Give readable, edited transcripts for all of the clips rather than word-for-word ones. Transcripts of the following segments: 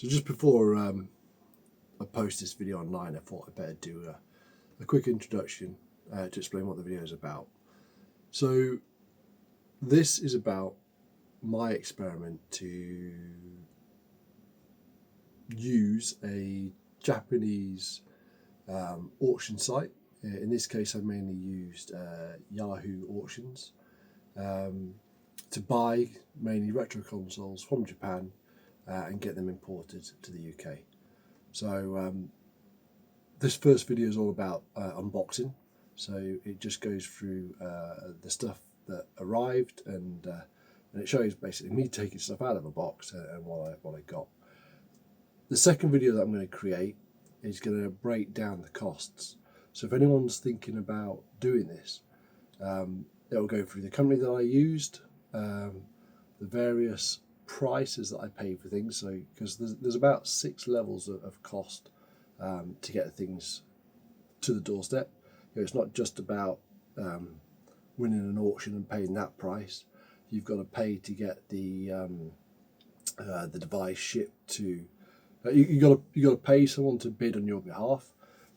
So just before I post this video online, I thought I'd better do a quick introduction to explain what the video is about. So this is about my experiment to use a Japanese auction site. In this case, I mainly used Yahoo Auctions to buy mainly retro consoles from Japan and get them imported to the UK. So this first video is all about unboxing. So it just goes through the stuff that arrived, and it shows basically me taking stuff out of a box and what I got. The second video that I'm going to create is going to break down the costs. So if anyone's thinking about doing this, it'll go through the company that I used, the various prices that I paid for things. So because there's about 6 levels of cost to get things to the doorstep. You know, it's not just about winning an auction and paying that price. You've got to pay to get the device shipped to. You got to pay someone to bid on your behalf.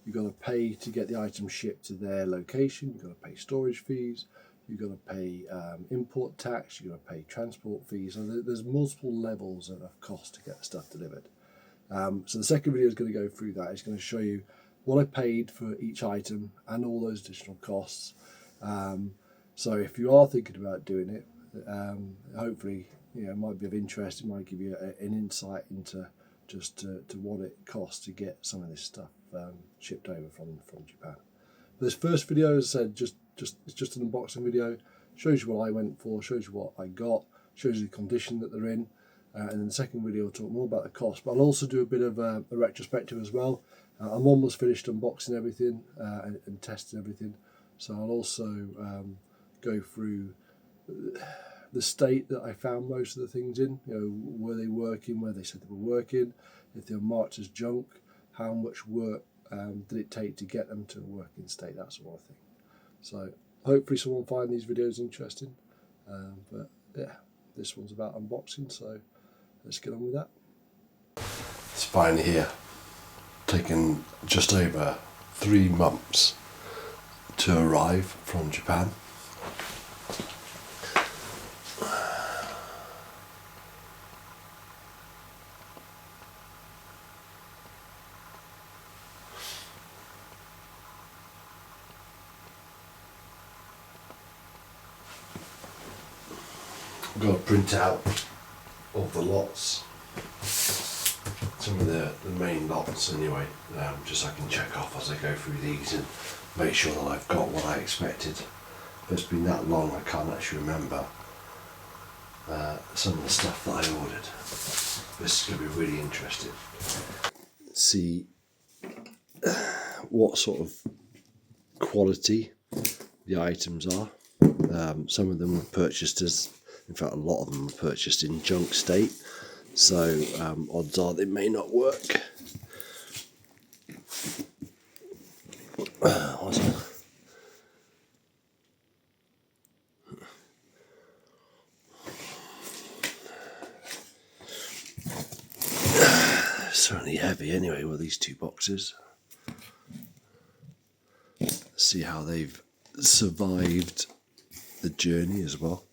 You've got to pay to get the item shipped to their location. You've got to pay storage fees. You've got to pay import tax. You've got to pay transport fees. So there's multiple levels of cost to get the stuff delivered. So the second video is going to go through that. It's going to show you what I paid for each item and all those additional costs. So if you are thinking about doing it, hopefully it might be of interest. It might give you an insight into just to what it costs to get some of this stuff shipped over from Japan. But this first video, as I said, it's just an unboxing video. Shows you what I went for, shows you what I got, shows you the condition that they're in, and then the second video will talk more about the cost. But I'll also do a bit of a retrospective as well. I'm almost finished unboxing everything and testing everything, so I'll also go through the state that I found most of the things in. Were they working where they said they were working? If they were marked as junk, how much work did it take to get them to a working state? That sort of thing. So hopefully someone find these videos interesting. But yeah, this one's about unboxing, so let's get on with that. It's finally here. Taken just over 3 months to arrive from Japan. I've got a printout of the lots, some of the main lots anyway, just so I can check off as I go through these and make sure that I've got what I expected. But it's been that long I can't actually remember some of the stuff that I ordered. This is going to be really interesting. See what sort of quality the items are. Some of them were purchased as, in fact a lot of them were purchased in junk state, so odds are they may not work. Certainly heavy anyway with these 2 boxes. Let's see how they've survived the journey as well.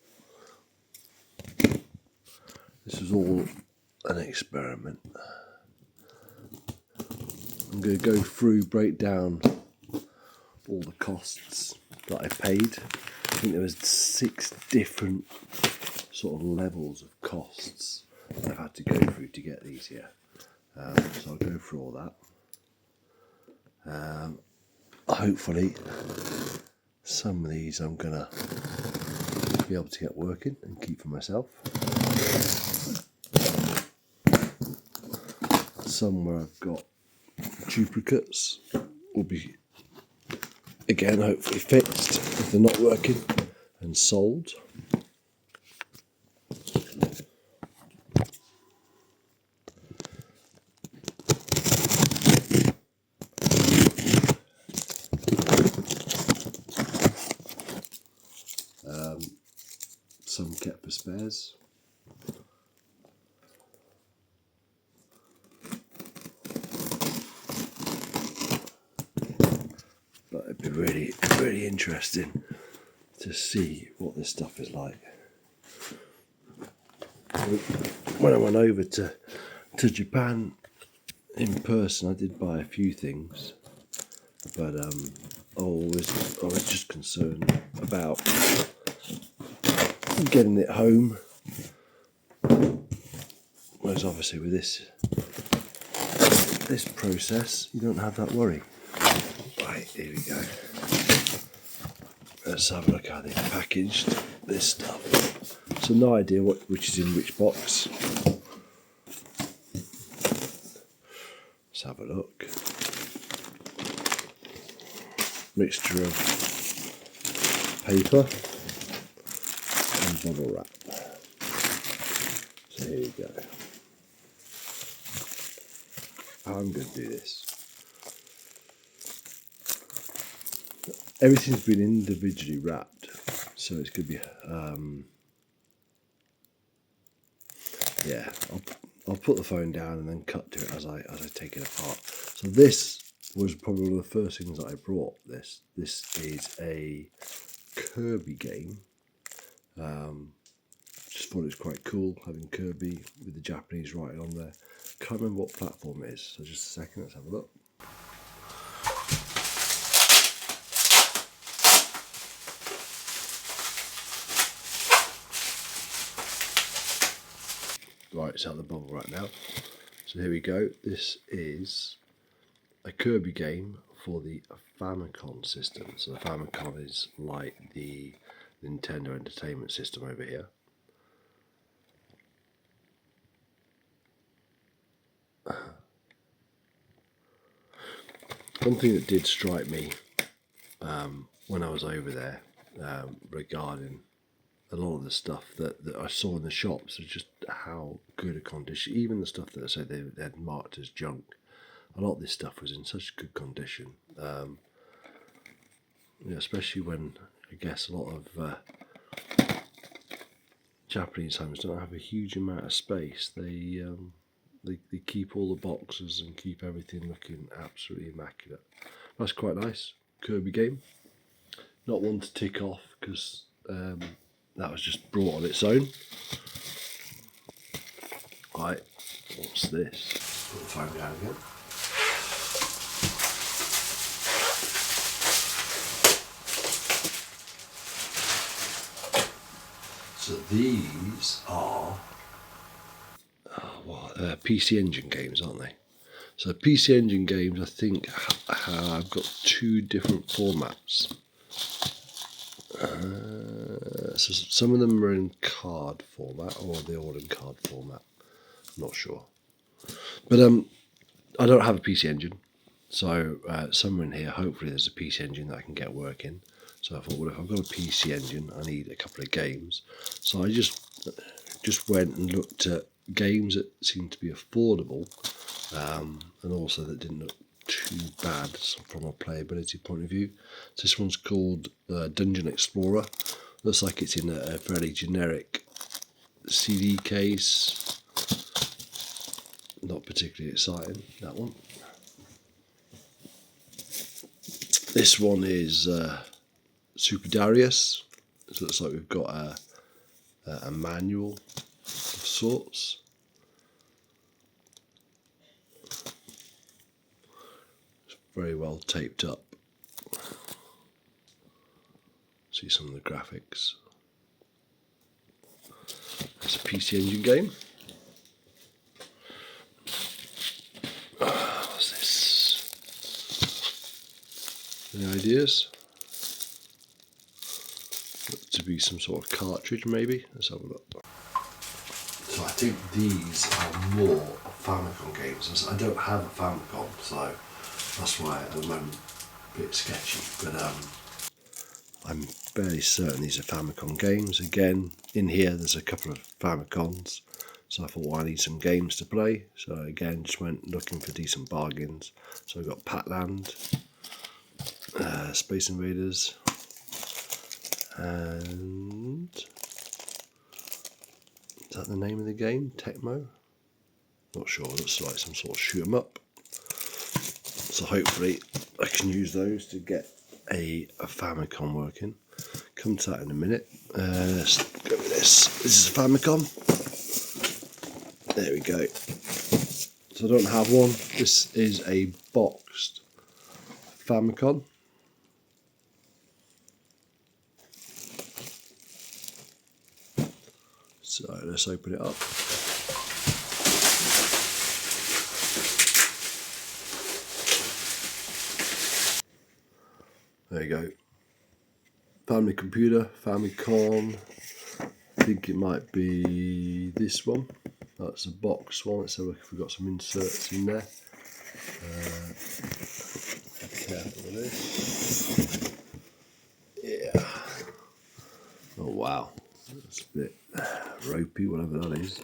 This was all an experiment. I'm going to go through, break down all the costs that I paid. I think there was 6 different sort of levels of costs that I've had to go through to get these here. So I'll go through all that. Hopefully some of these I'm going to be able to get working and keep for myself. Some where I've got duplicates will be, again, hopefully fixed if they're not working and sold. Some kept for spares. really interesting to see what this stuff is like. When I went over to Japan in person, I did buy a few things, but I was just concerned about getting it home. Whereas obviously with this process, you don't have that worry. Right, here we go. Let's have a look how they've packaged this stuff. So no idea which is in which box. Let's have a look. Mixture of paper and bubble wrap. So here we go. I'm going to do this. Everything's been individually wrapped, so it's going to be yeah. I'll put the phone down and then cut to it as I take it apart. So this was probably one of the first things that I brought. This is a Kirby game. Just thought it was quite cool having Kirby with the Japanese writing on there. Can't remember what platform it is. So just a second, let's have a look. Right, it's out of the bubble right now. So here we go. This is a Kirby game for the Famicom system. So the Famicom is like the Nintendo Entertainment System over here. One thing that did strike me when I was over there regarding a lot of the stuff that I saw in the shops was just how good a condition, even the stuff that I said they had marked as junk, a lot of this stuff was in such good condition. Especially when I guess a lot of Japanese homes don't have a huge amount of space. They keep all the boxes and keep everything looking absolutely immaculate. That's quite nice. Kirby game. Not one to tick off because that was just brought on its own. Right, what's this? Put the phone down again. So these are PC Engine games, aren't they? So PC Engine games, I think, have got two different formats. So some of them are in card format, or they're all in card format. I'm not sure. But I don't have a PC Engine, so somewhere in here, hopefully there's a PC Engine that I can get working. So I thought, well, if I've got a PC Engine, I need a couple of games. So I just went and looked at games that seemed to be affordable, and also that didn't look too bad from a playability point of view. So this one's called Dungeon Explorer. Looks like it's in a fairly generic CD case. Not particularly exciting, that one. This one is Super Darius. It looks like we've got a manual of sorts. It's very well taped up. See some of the graphics. It's a PC Engine game. What's this? Any ideas? Look to be some sort of cartridge, maybe. Let's have a look. So I think these are more Famicom games. I don't have a Famicom, so that's why at the moment a bit sketchy. But I'm fairly certain these are Famicom games. Again, in here there's a couple of Famicoms, so I thought, well, I need some games to play. So again, just went looking for decent bargains. So I got Patland, Space Invaders, and is that the name of the game? Tecmo? Not sure. It looks like some sort of shoot 'em up. So hopefully I can use those to get a Famicom working. Come to that in a minute. Let's go with this. This is a Famicom. There we go. So I don't have one. This is a boxed Famicom. So let's open it up. There you go. Family computer, Famicom. I think it might be this one. That's a box one. Let's have a look if we've got some inserts in there. Be careful with this. Yeah. Oh wow. That's a bit ropey, whatever that is.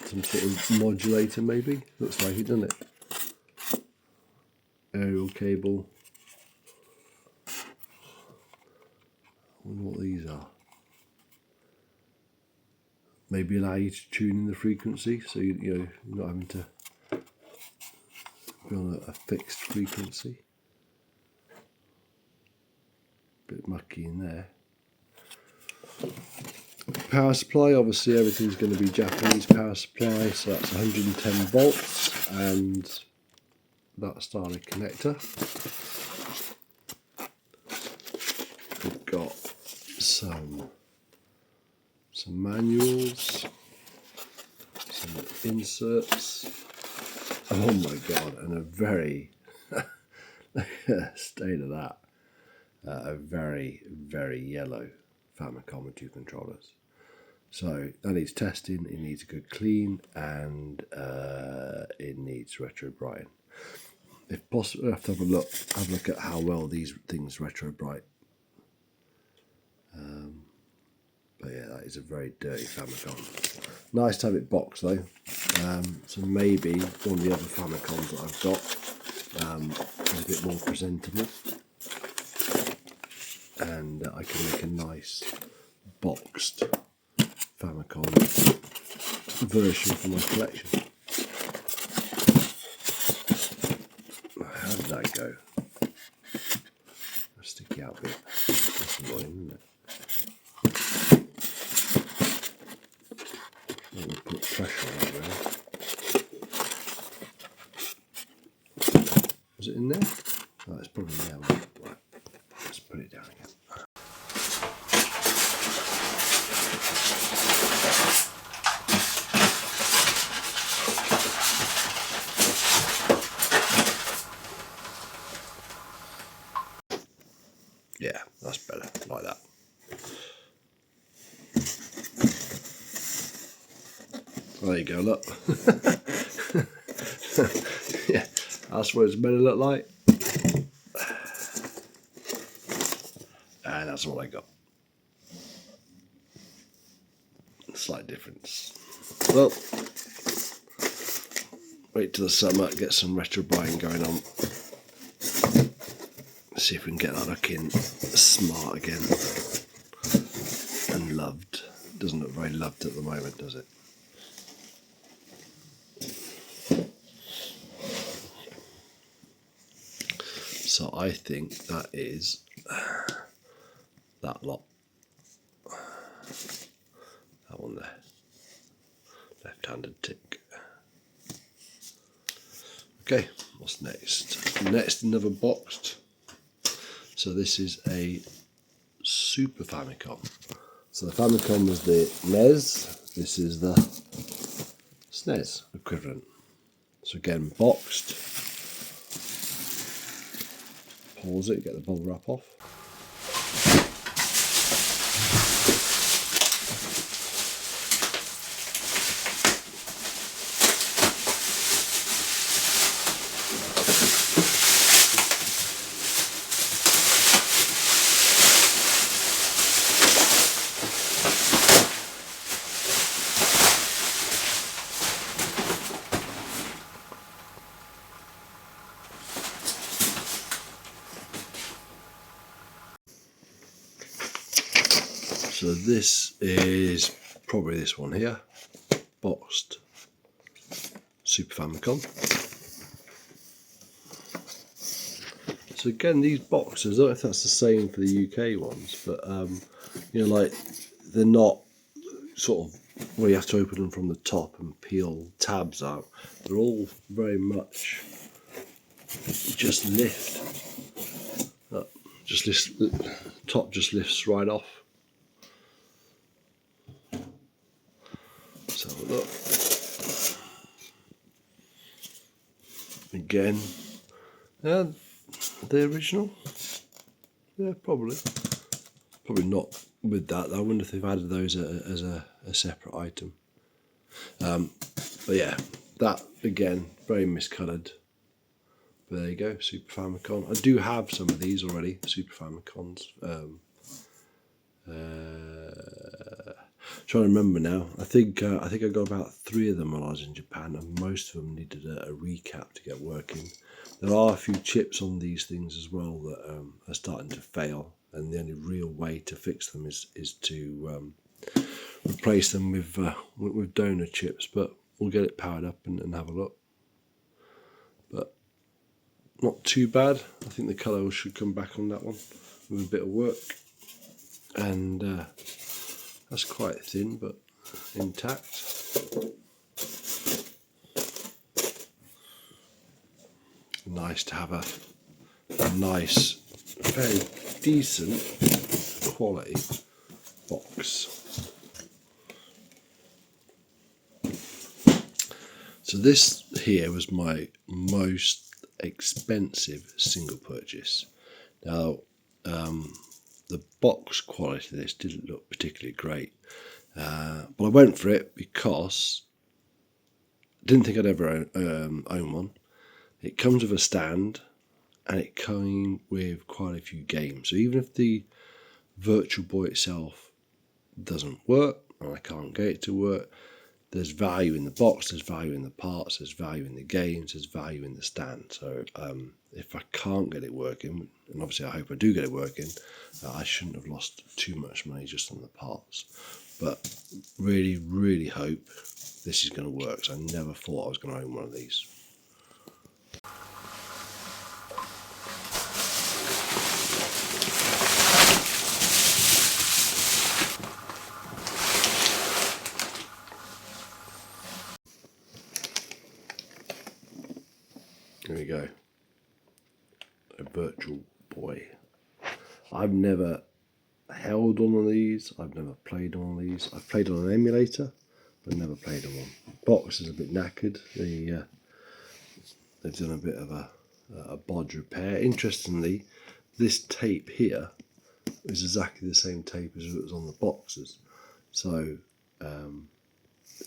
Some sort of modulator maybe. Looks like it, doesn't it? Aerial cable. I wonder what these are. Maybe allow you to tune in the frequency, so you're not having to be on a fixed frequency. Bit mucky in there. Power supply, obviously everything's going to be Japanese power supply, so that's 110 volts and that style of connector. We've got some manuals, some inserts. Oh my god, and a very state of that. A very, very yellow Famicom with 2 controllers. So that needs testing, it needs a good clean, and it needs retro brighting. If possible, I have to have a look at how well these things retro bright. But yeah, that is a very dirty Famicom. Nice to have it boxed though. So maybe one of the other Famicoms that I've got is a bit more presentable. And I can make a nice boxed Famicom version for my collection. How did that go? A sticky out bit. That's annoying, isn't it? I'm going to put pressure on it really. Was it in there? Oh, it's probably in there. Right. Let's put it down again. Yeah, that's better, like that. There you go, look. Yeah, that's what it's meant to look like. And that's what I got. Slight difference. Well, wait till the summer, get some retro brighting going on. See if we can get that looking smart again and loved. Doesn't look very loved at the moment, does it? So I think that is that lot. That one there. Left-handed tick. Okay, what's next? Next, another boxed. So this is a Super Famicom. So the Famicom was the NES. This is the SNES equivalent. So again, boxed. Pause it, get the bubble wrap off. So this is probably this one here, boxed Super Famicom. So again, these boxes, I don't know if that's the same for the UK ones, but you know, like they're not sort of where you have to open them from the top and peel tabs out. They're all very much just lift. Just lifts, the top just lifts right off. Let's have a look. Again, yeah, the original. Yeah, probably. Probably not with that. I wonder if they've added those as a separate item. But yeah, that again, very miscoloured. But there you go, Super Famicom. I do have some of these already, Super Famicons. Trying to remember now. I think I got about 3 of them when I was in Japan, and most of them needed a recap to get working. There are a few chips on these things as well that are starting to fail, and the only real way to fix them is to replace them with donor chips. But we'll get it powered up and have a look. But not too bad. I think the colour should come back on that one with a bit of work, and that's quite thin but intact. Nice to have a nice, very decent quality box. So this here was my most expensive single purchase. Now, the box quality of this didn't look particularly great, but I went for it because I didn't think I'd ever own one. It comes with a stand, and it came with quite a few games. So even if the Virtual Boy itself doesn't work, and I can't get it to work, there's value in the box, there's value in the parts, there's value in the games, there's value in the stand. So if I can't get it working, and obviously I hope I do get it working, I shouldn't have lost too much money just on the parts. But really, really hope this is going to work. So I never thought I was going to own one of these. There we go. A Virtual Boy. I've never held one of these. I've never played on one of these. I've played on an emulator, but never played on one. Box is a bit knackered. They've done a bit of a bodge repair. Interestingly, this tape here is exactly the same tape as it was on the boxes. So,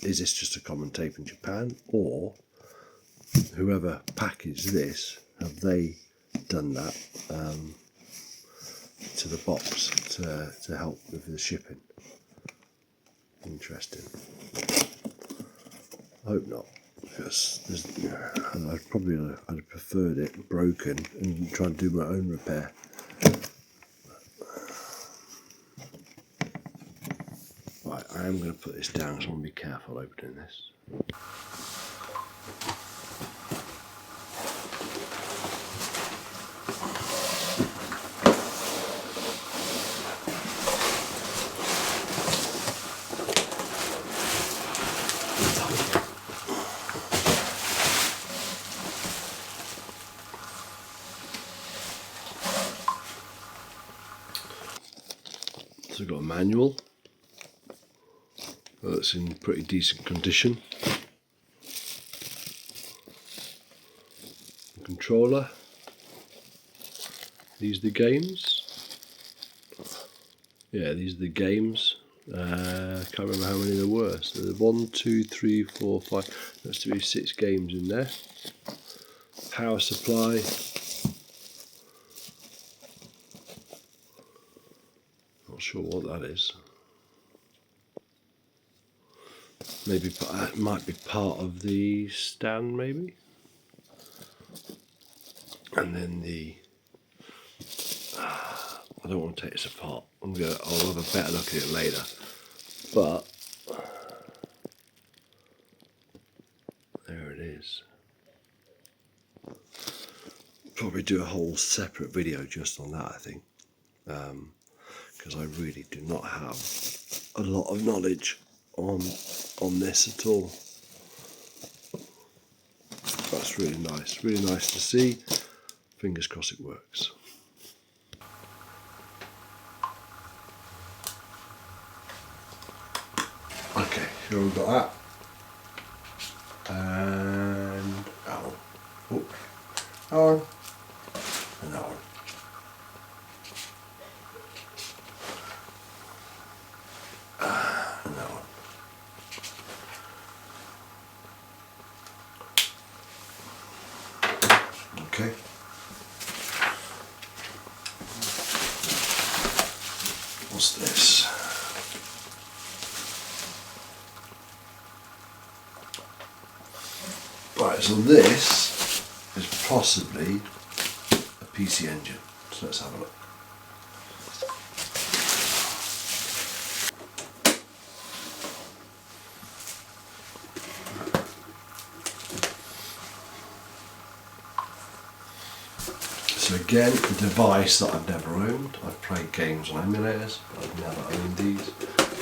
is this just a common tape in Japan, or whoever packaged this, have they done that to the box to help with the shipping? Interesting. I hope not, because I'd have preferred it broken and try and do my own repair. Right, I am going to put this down, so I want to be careful opening this. So we've got a manual that's in pretty decent condition. The controller. These are the games. Yeah, these are the games. I can't remember how many there were. So there's 1, 2, 3, 4, 5. There's to be 6 games in there. Power supply. Not sure what that is. Maybe it might be part of the stand, maybe. And then I don't want to take this apart. I'll have a better look at it later. But there it is. probably do a whole separate video just on that, I think, because I really do not have a lot of knowledge on this at all. That's really nice to see. Fingers crossed it works. Okay, here we've got that. And Alan. Oh, Alan. And Alan. And Alan. Okay. What's this? Right, so this is possibly a PC Engine. So let's have a look. So again, a device that I've never owned. I've played games on emulators, but I've never owned these.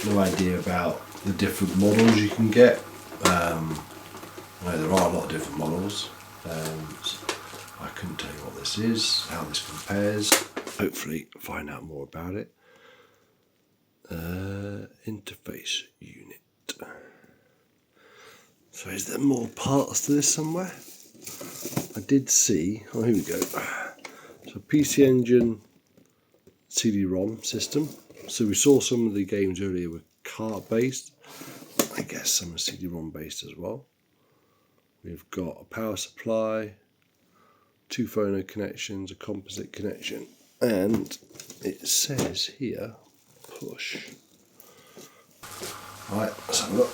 No idea about the different models you can get. I know there are a lot of different models. So I couldn't tell you what this is, how this compares. Hopefully find out more about it. Interface unit. So is there more parts to this somewhere? I did see, oh here we go. So PC Engine CD-ROM system. So we saw some of the games earlier were cart based. I guess some are CD-ROM based as well. We've got a power supply, 2 phono connections, a composite connection, and it says here push. Right, let's have a look.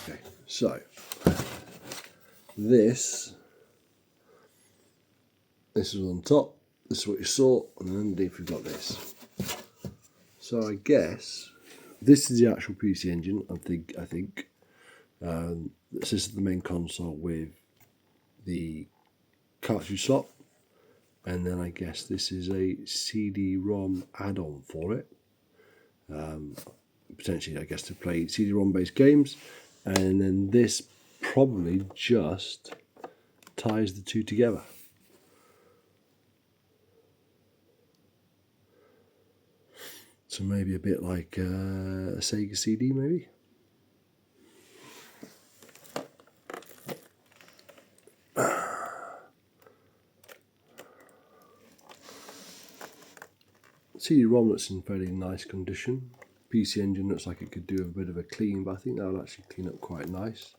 Okay, so this is on top, this is what you saw, and then underneath we've got this. So I guess this is the actual PC Engine, I think. This is the main console with the cartridge slot, and then I guess this is a CD-ROM add-on for it. Potentially, I guess, to play CD-ROM based games, and then this probably just ties the two together. So maybe a bit like a Sega CD, maybe. CD-ROM looks in fairly nice condition. PC Engine looks like it could do a bit of a clean, but I think that'll actually clean up quite nice.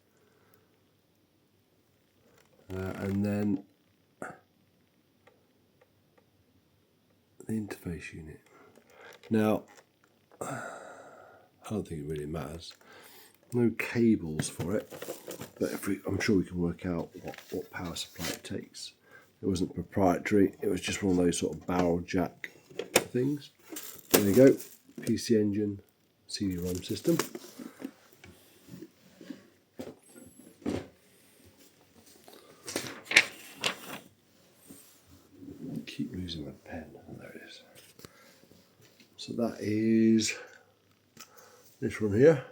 And then the interface unit. Now, I don't think it really matters. No cables for it, but I'm sure we can work out what power supply it takes. It wasn't proprietary, it was just one of those sort of barrel jack things. There you go, PC Engine CD-ROM system. Keep losing my pen. Oh, there it is. So that is this one here.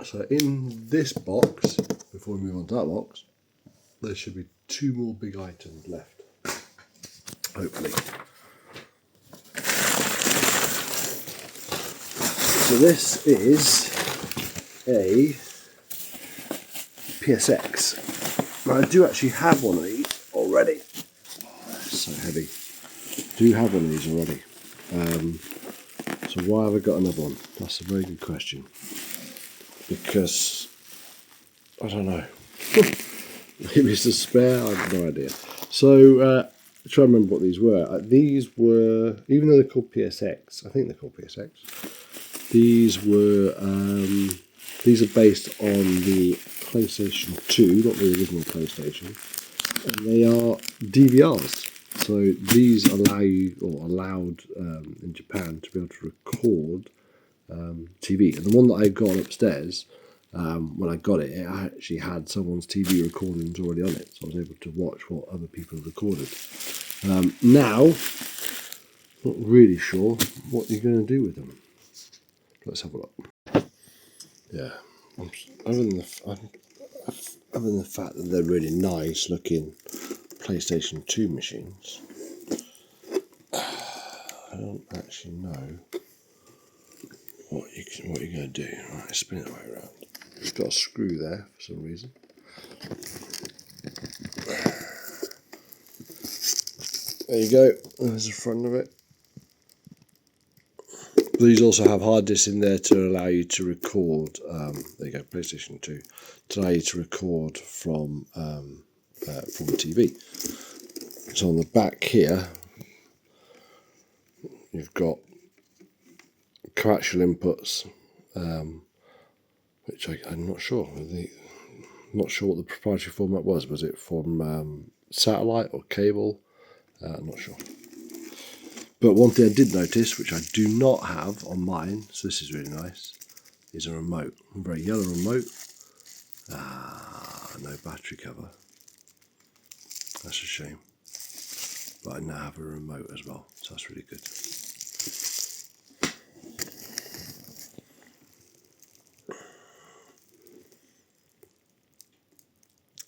So in this box, before we move on to that box, there should be 2 more big items left, hopefully. So this is a PSX. Now I do actually have one of these already. Oh, that's so heavy. I do have one of these already. So why have I got another one? That's a very good question. Because, I don't know. Maybe it's a spare, I have no idea. So, try to remember what these were. These were, even though they're called PSX, I think they're called PSX. These are based on the PlayStation 2, not the original PlayStation, and they are DVRs. So these allow you, or allowed in Japan, to be able to record TV. And the one that I got upstairs, when I got it, it actually had someone's TV recordings already on it, so I was able to watch what other people had recorded. Now, not really sure what you're going to do with them. Let's have a look. Yeah, other than the fact that they're really nice looking PlayStation 2 machines, I don't actually know what you're going to do. Right, spin it the way around. It's got a screw there for some reason. There you go. There's the front of it. These also have hard disks in there to allow you to record. There you go, PlayStation 2, to allow you to record from the TV. So on the back here, you've got coaxial inputs, which I'm not sure. Not sure what the proprietary format was. Was it from satellite or cable? I'm not sure. But one thing I did notice, which I do not have on mine, so this is really nice, is a remote. A very yellow remote. No battery cover. That's a shame. But I now have a remote as well, so that's really good.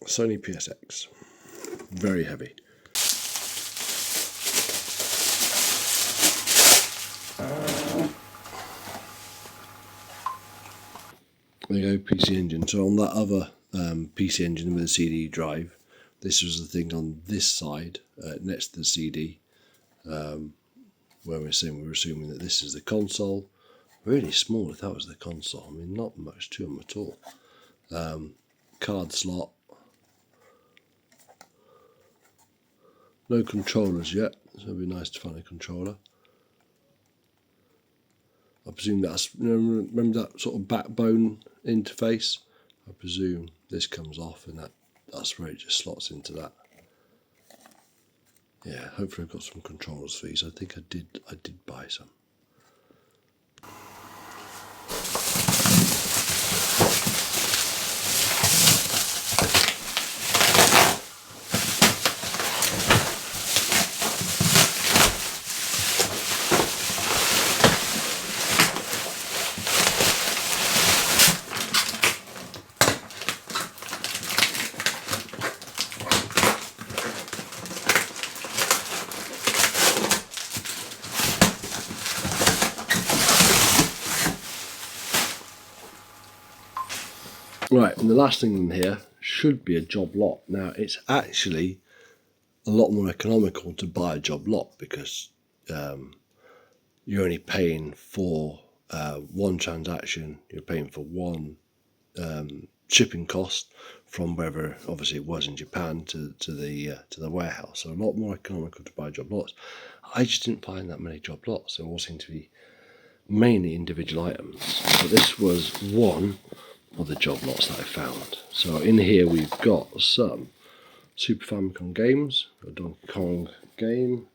Sony PSX. Very heavy. There you go, PC Engine. So on that other PC Engine with a CD drive, this was the thing on this side, next to the CD, where we're assuming that this is the console. Really small if that was the console. I mean, not much to them at all. Card slot. No controllers yet, so it'd be nice to find a controller. I presume that's, remember that sort of backbone interface? I presume this comes off and that's where it just slots into that. Yeah, hopefully I've got some controllers for these. I think I did buy some. Right, and the last thing in here should be a job lot. Now, it's actually a lot more economical to buy a job lot because you're only paying for one transaction. You're paying for one shipping cost from wherever, obviously, it was in Japan to the warehouse. So a lot more economical to buy job lots. I just didn't find that many job lots. They all seem to be mainly individual items. But this was one of the job lots that I found. So in here we've got some Super Famicom games, a Donkey Kong game.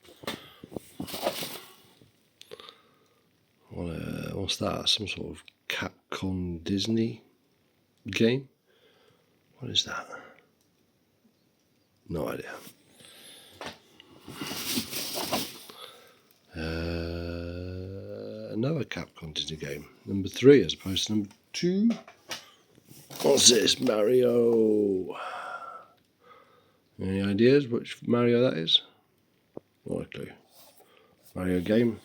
What's that? Some sort of Capcom Disney game? What is that? No idea. Another Capcom Disney game. Number 3 as opposed to number 2. What's this? Mario. Any ideas which Mario that is? Not a clue. Mario game.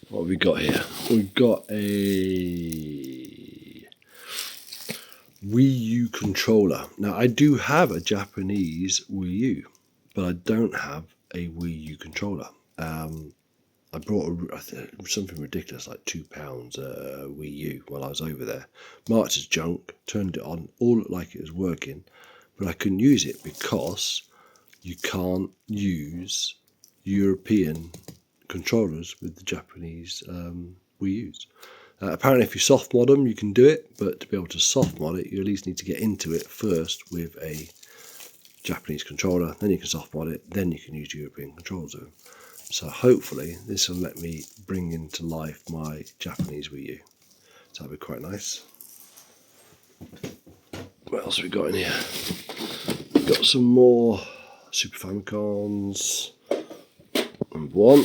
What have we got here? We've got a Wii U controller. Now, I do have a Japanese Wii U, but I don't have a Wii U controller. I brought something ridiculous like £2 Wii U while I was over there. Marked as junk, turned it on, all looked like it was working, but I couldn't use it because you can't use European controllers with the Japanese Wii U's. Apparently if you soft mod them you can do it, but to be able to soft mod it you at least need to get into it first with a Japanese controller, then you can soft mod it, then you can use European controllers with them. So hopefully this will let me bring into life my Japanese Wii U. So that'll be quite nice. What else have we got in here? We've got some more Super Famicons. Number 1.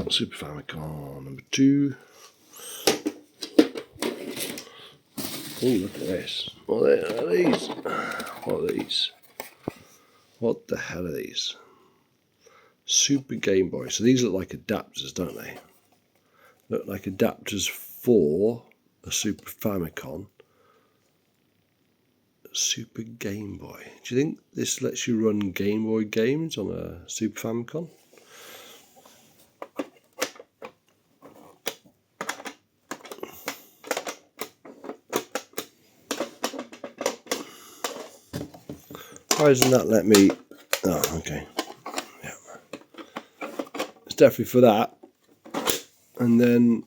Super Famicom. Number 2. Oh, look at this. What are these? What are these? What the hell are these? Super Game Boy. So these look like adapters, don't they? Look like adapters for a Super Famicom. Super Game Boy. Do you think this lets you run Game Boy games on a Super Famicom? Why doesn't that let me? Oh, okay. Yeah. It's definitely for that. And then,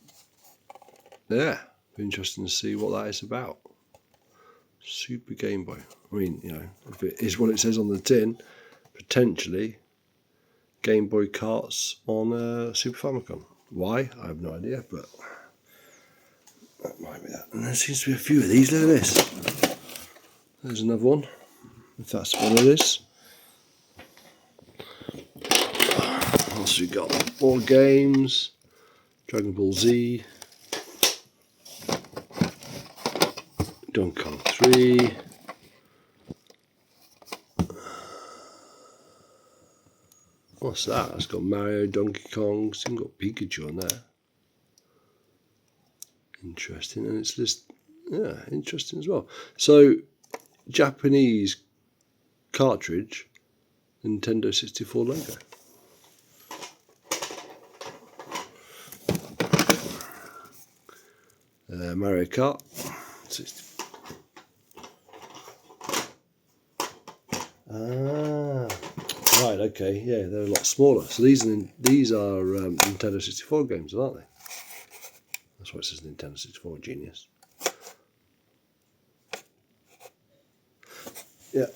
yeah, be interesting to see what that is about. Super Game Boy. I mean, you know, if it is what it says on the tin, potentially Game Boy carts on a Super Famicom. Why? I have no idea, but that might be that. And there seems to be a few of these. Look at this. There's another one. If that's what it is. What else we got? More games. Dragon Ball Z. Donkey Kong 3. What's that? It's got Mario, Donkey Kong. It's even got Pikachu on there. Interesting. And it's just, yeah, interesting as well. So, Japanese cartridge, Nintendo 64 logo. Mario Kart 60. Right, okay, yeah, they're a lot smaller. So these are Nintendo 64 games, aren't they? That's why it says Nintendo 64, genius. Yeah,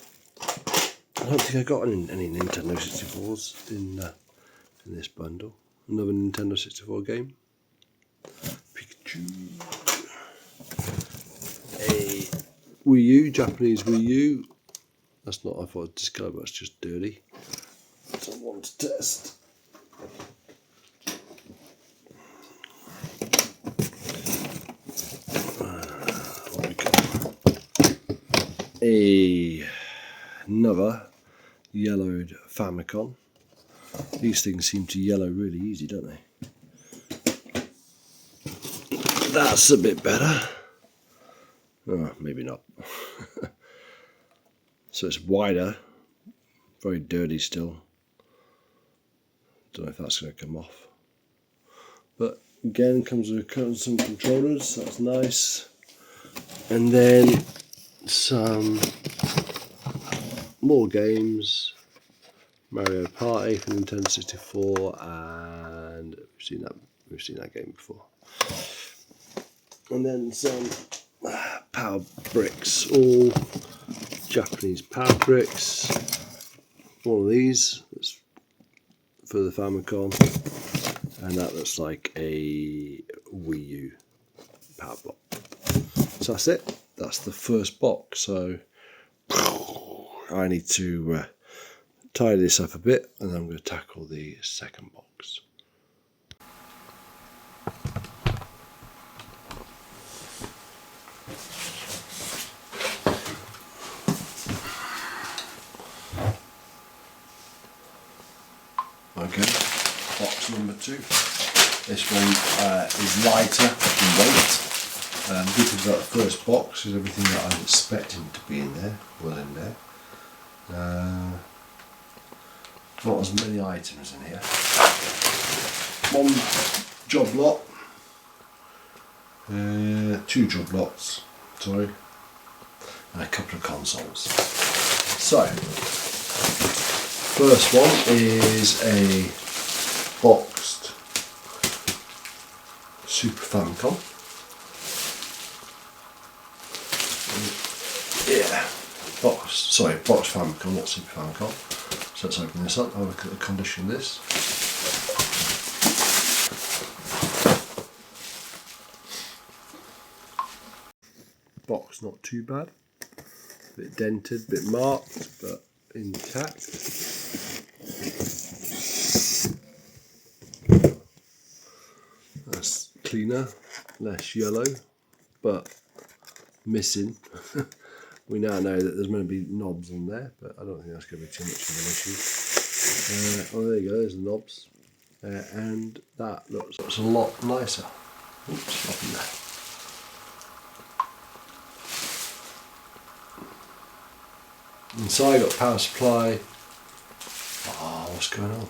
I don't think I got any Nintendo 64s in this bundle. Another Nintendo 64 game. Pikachu. A Wii U, Japanese Wii U. That's not, I thought Discover, it's just dirty. Someone to test. What we got? Another yellowed Famicom. These things seem to yellow really easy, don't they? That's a bit better. Oh, maybe not. So it's wider, very dirty still. Don't know if that's going to come off. But again, comes with some controllers, that's nice. And then some more games. Mario Party for Nintendo 64, and we've seen that game before. And then some power bricks, all Japanese power bricks. One of these that's for the Famicom, and that looks like a Wii U power block. So that's it. That's the first box. So I need to tidy this up a bit, and then I'm going to tackle the second box. Okay, box number 2. This one is lighter in weight. The good thing about the first box is everything that I was expecting to be in there was in there. not as many items in here. One job lot, 2 job lots, sorry, and a couple of consoles. So, first one is a boxed Super Famicom. Yeah, boxed Famicom, not Super Famicom. So let's open this up, have a look at the condition of this. Box not too bad, bit dented, bit marked, but intact. That's cleaner, less yellow, but missing. We now know that there's going to be knobs on there, but I don't think that's going to be too much of an issue. Oh, there you go, there's the knobs. And that looks a lot nicer. Oops, nothing there. Inside got power supply. Oh, what's going on?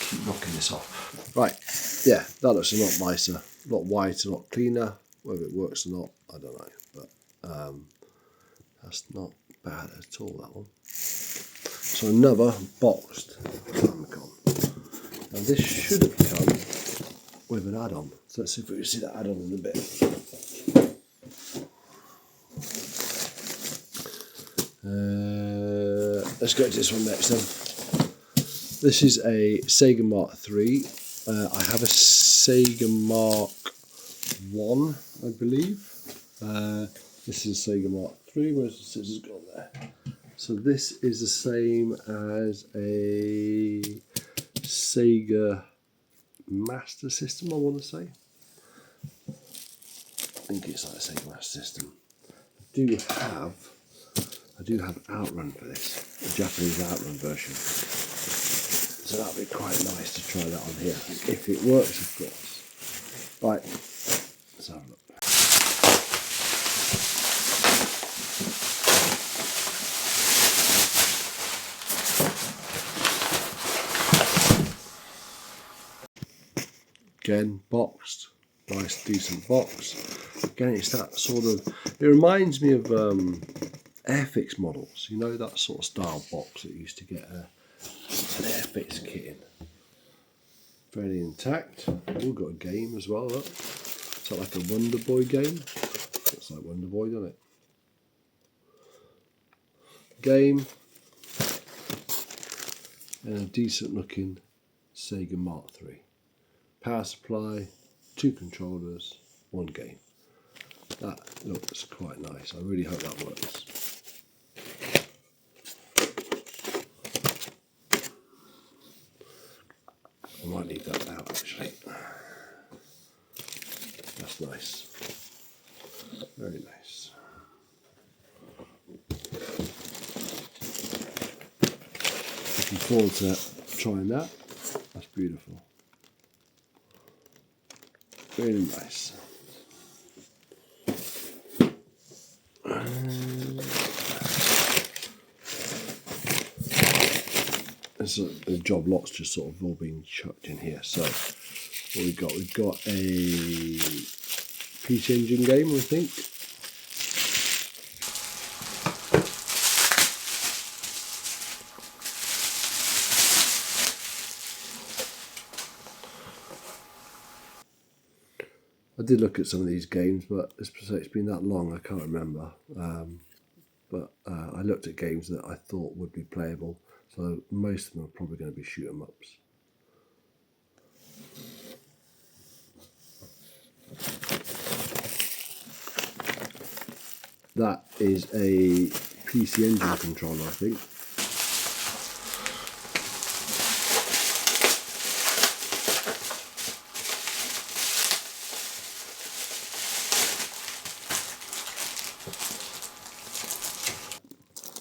Keep knocking this off. Right, yeah, that looks a lot nicer, a lot whiter, a lot cleaner. Whether it works or not, I don't know, but that's not bad at all, that one. So another boxed Famicom. Now this should have come with an add-on. So let's see if we can see that add-on in a bit. Let's go to this one next then. This is a Sega Mark III. I have a Sega Mark I, I believe. This is a Sega Mark III. Where's the scissors gone there? So this is the same as a Sega Master System, I want to say. I think it's like a Sega Master System. I do have Outrun for this, the Japanese Outrun version. So that'd be quite nice to try that on here, if it works, of course. Right, let's have a look. Again, boxed, nice decent box. Again, it's that sort of, it reminds me of Airfix models, you know, that sort of style box that used to get an Airfix kit in. Fairly intact. We've got a game as well, look. It's like a Wonder Boy game. Looks like Wonder Boy, doesn't it? Game. And a decent looking Sega Mark III. Power supply, 2 controllers, 1 game. That looks quite nice. I really hope that works. I might leave that out actually. That's nice. Very nice. Looking forward to trying that. That's beautiful. Really nice. The job lots just sort of all being chucked in here. So what we've got a PC Engine game, I think. I did look at some of these games, but it's been that long I can't remember. But I looked at games that I thought would be playable. So most of them are probably going to be shoot 'em ups. That is a PC Engine controller, I think.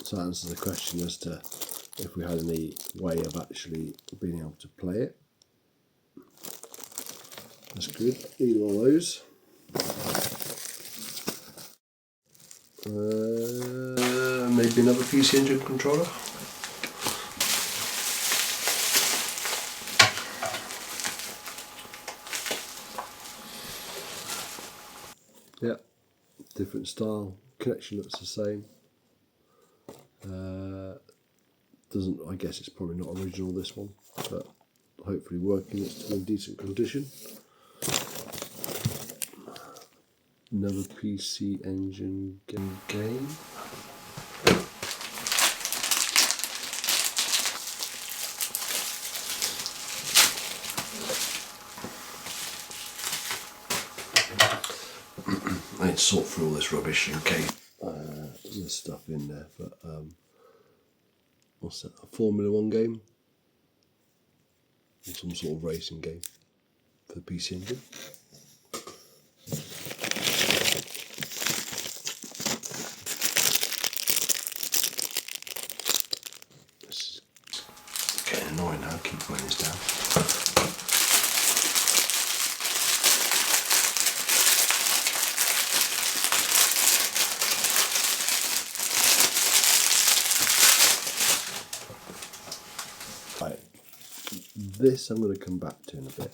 So that answers the question as to if we had any way of actually being able to play it. That's good. Either one of those. Maybe another PC Engine controller. Yeah, different style. Connection looks the same. Doesn't. I guess it's probably not original, this one, but hopefully working. It's still in decent condition. Another PC Engine game. I need to sort through all this rubbish in case there's stuff in there, but what's that? A Formula One game? Or some sort of racing game for the PC Engine. This is getting annoying now, keep putting this down. Right, this I'm going to come back to in a bit.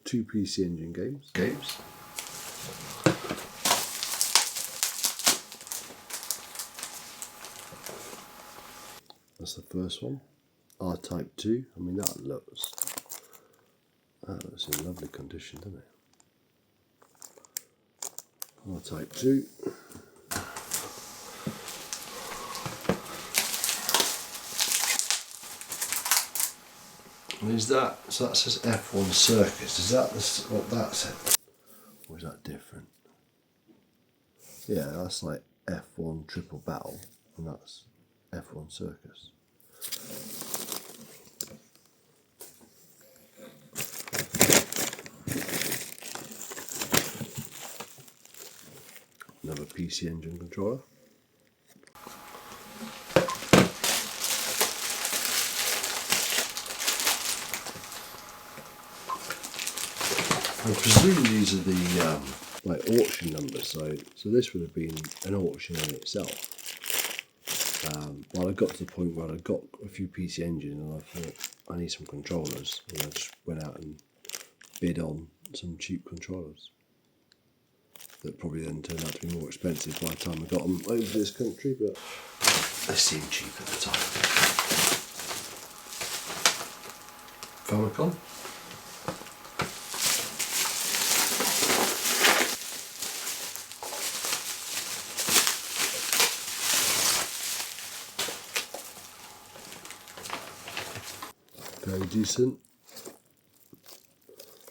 2 PC Engine games. That's the first one. R-Type 2. I mean, that looks in lovely condition, doesn't it? R-Type 2. And is that, so that says F1 Circus, is that what that said? Or is that different? Yeah, that's like F1 Triple Battle, and that's F1 Circus. Another PC Engine controller. I presume these are the like auction numbers, so this would have been an auction in itself. Well, I got to the point where I got a few PC Engine and I thought I need some controllers, and I just went out and bid on some cheap controllers that probably then turned out to be more expensive by the time I got them over to this country, but they seemed cheap at the time. Famicom. Very decent.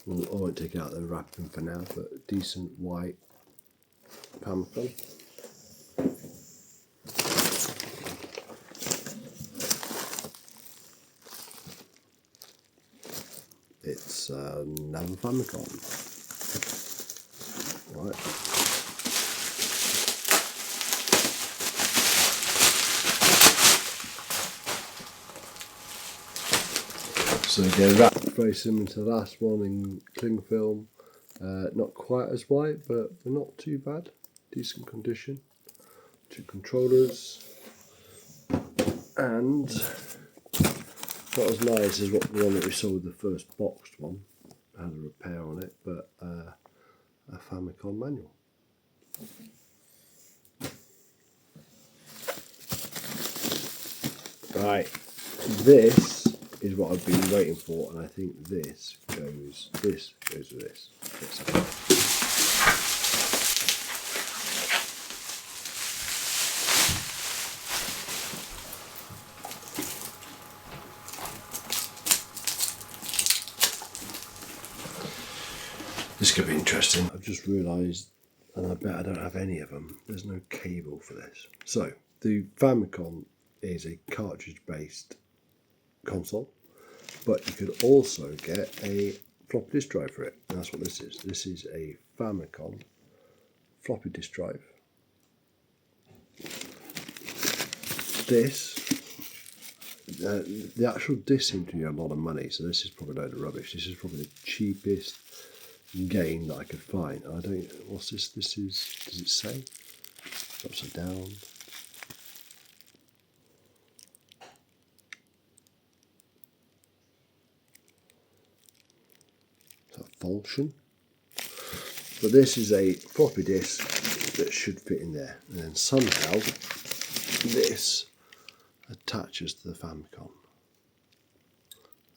Well, I won't take out the wrapping for now, but decent white Famicom. It's another Famicom. Right. So again, wrapped very similar to the last one in cling film. Not quite as white, but not too bad. Decent condition. 2 controllers. And what was nice is what the one that we saw with the first boxed one had a repair on it, but a Famicom manual. Right, this is what I've been waiting for, and I think this goes with this. This could be interesting. I've just realised, and I bet I don't have any of them, there's no cable for this. So, the Famicom is a cartridge-based console, but you could also get a floppy disk drive for it. And that's what this is. This is a Famicom floppy disk drive. This, the actual disc seemed to be a lot of money, so this is probably a load of rubbish. This is probably the cheapest game that I could find. I don't. What's this? This is. Does it say? Upside down. Is that Volscian? But this is a floppy disk that should fit in there, and then somehow this attaches to the Famicom.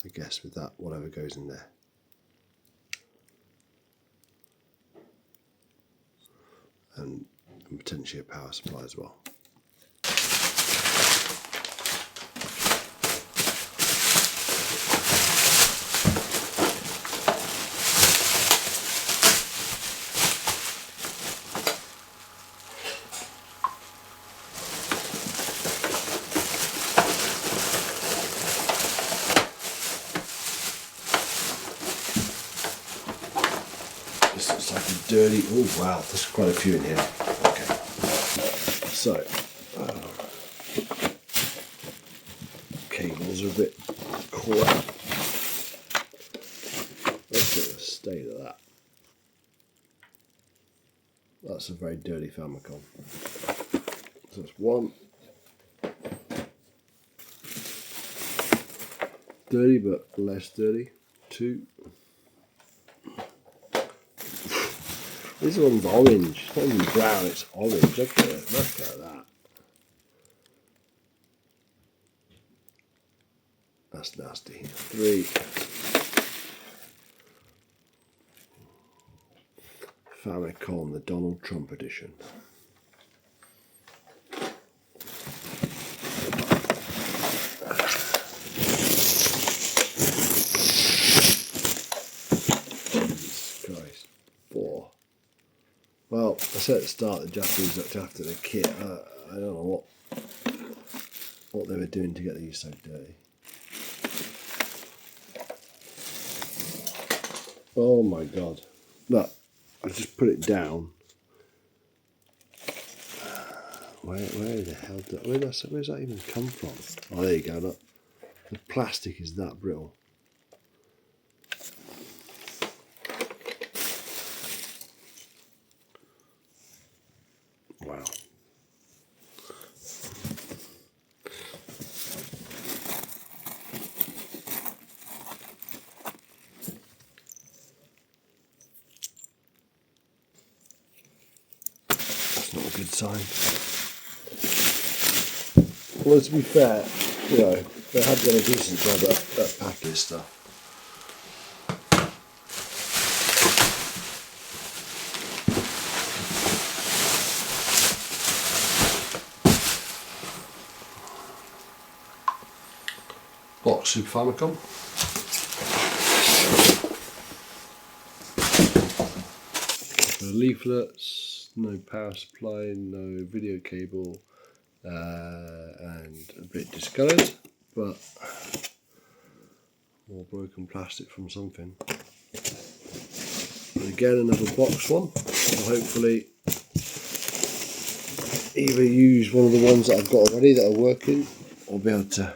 I guess with that, whatever goes in there. And potentially a power supply as well. This looks like a dirty, oh wow, there's quite a few in here. Okay, so cables are a bit crap. Look at the state of that. That's a very dirty Famicom. So that's one. Dirty but less dirty. Two. This one's orange. It's not even brown, it's orange. Look at it. Look at that. That's nasty. Three. Famicom, the Donald Trump edition. Jesus Christ. Four. Well, I said at the start the Japanese looked after the kit. I don't know what they were doing to get these so dirty. Oh my god. Look, I just put it down. Where the hell where's that even come from? Oh, there you go, look. The plastic is that brittle. Wow. That's not a good sign. Well, to be fair, you know, they have done a decent job at packing stuff. Box Super Famicom. No leaflets, no power supply, no video cable, and a bit discoloured, but more broken plastic from something. And again, another box one. I'll hopefully either use one of the ones that I've got already that are working, or be able to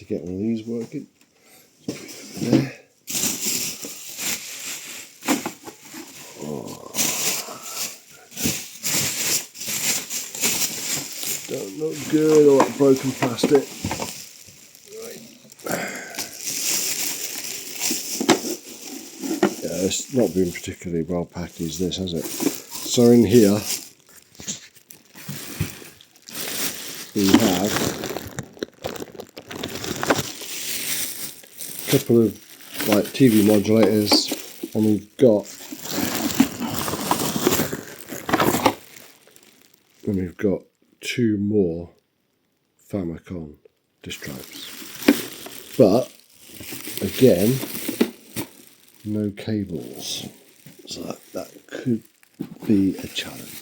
get one of these working. There. Oh. Don't look good, all that broken plastic. Right. Yeah, it's not been particularly well packaged, this, has it? So in here we have a couple of like TV modulators, and we've got two more Famicom disk drives, but again no cables, so that could be a challenge.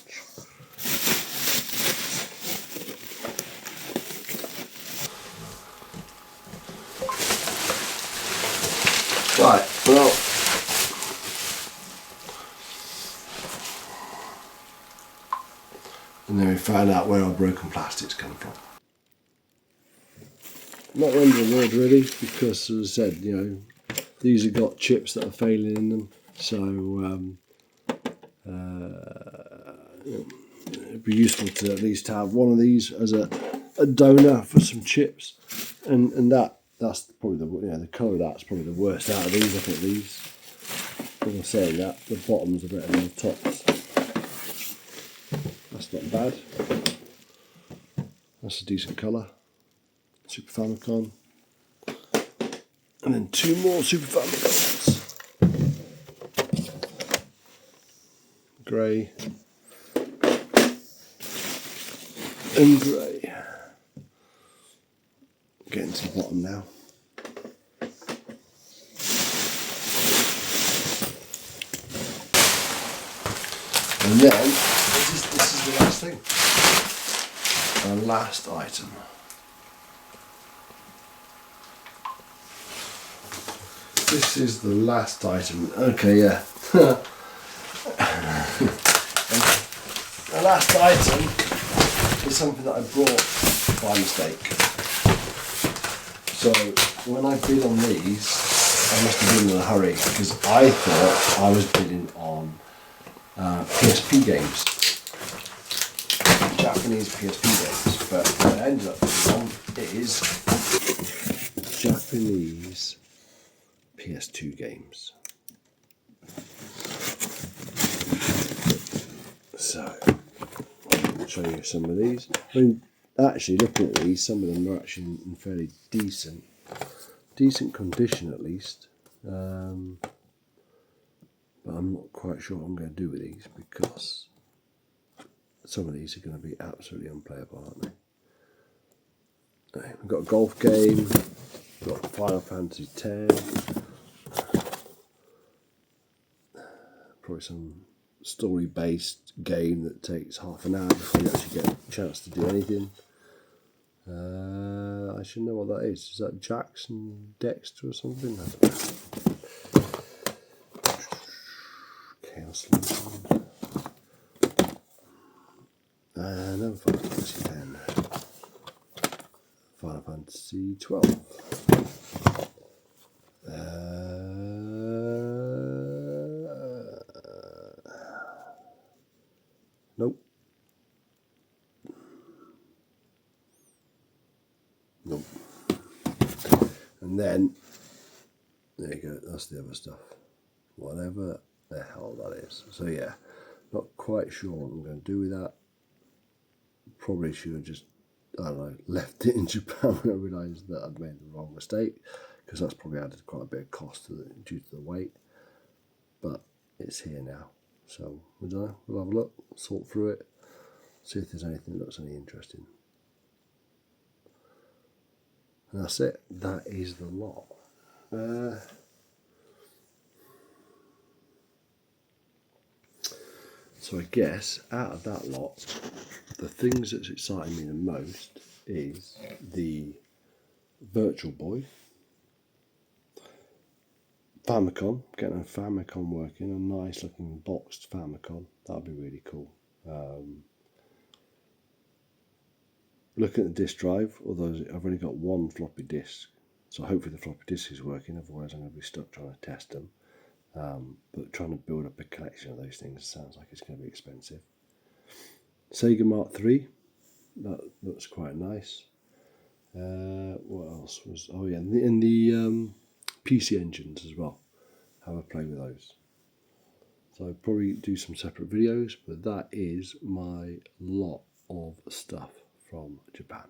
Right, well, and then we found out where our broken plastics come from. Not under the world really, because as I said, you know, these have got chips that are failing in them, so it'd be useful to at least have one of these as a donor for some chips, and that's probably the colour of that's probably the worst out of these. I think these. As I'm saying that, the bottoms are better than the tops. That's not bad. That's a decent colour. Super Famicom. And then 2 more Super Famicoms. Grey. And grey. Getting to the bottom now. And then, this is the last thing. Our last item. This is the last item. Okay, yeah. The last item is something that I brought by mistake. So when I bid on these, I must have been in a hurry because I thought I was bidding on PSP games, Japanese PSP games, but what I ended up bidding on is Japanese PS2 games. So I'll show you some of these. I mean, actually looking at these, some of them are actually in fairly decent condition at least. But I'm not quite sure what I'm going to do with these because some of these are going to be absolutely unplayable, aren't they? Okay, we've got a golf game, we've got Final Fantasy X, probably some story-based game that takes half an hour before you actually get a chance to do anything. I should know what that is. Is that Jackson Dexter or something? I don't know. Chaos Lantern. Another Final Fantasy X. Final Fantasy 12. Nope. Nope. And then, there you go, that's the other stuff. Whatever the hell that is. So yeah, not quite sure what I'm going to do with that. Probably should have just, I don't know, left it in Japan when I realised that I'd made the wrong mistake, because that's probably added quite a bit of cost due to the weight. But it's here now. So, I don't know, we'll have a look, sort through it, see if there's anything that looks any interesting. And that's it. That is the lot. So I guess out of that lot, the things that's exciting me the most is the Virtual Boy, Famicom, getting a Famicom working, a nice looking boxed Famicom. That'd be really cool. Looking at the disk drive, although I've only got one floppy disk, so hopefully the floppy disk is working, otherwise I'm going to be stuck trying to test them. But trying to build up a collection of those things sounds like it's going to be expensive. Sega Mark III, that looks quite nice. What else was? Oh yeah, and the PC engines as well. Have a play with those. So I'll probably do some separate videos, but that is my lot of stuff from Japan.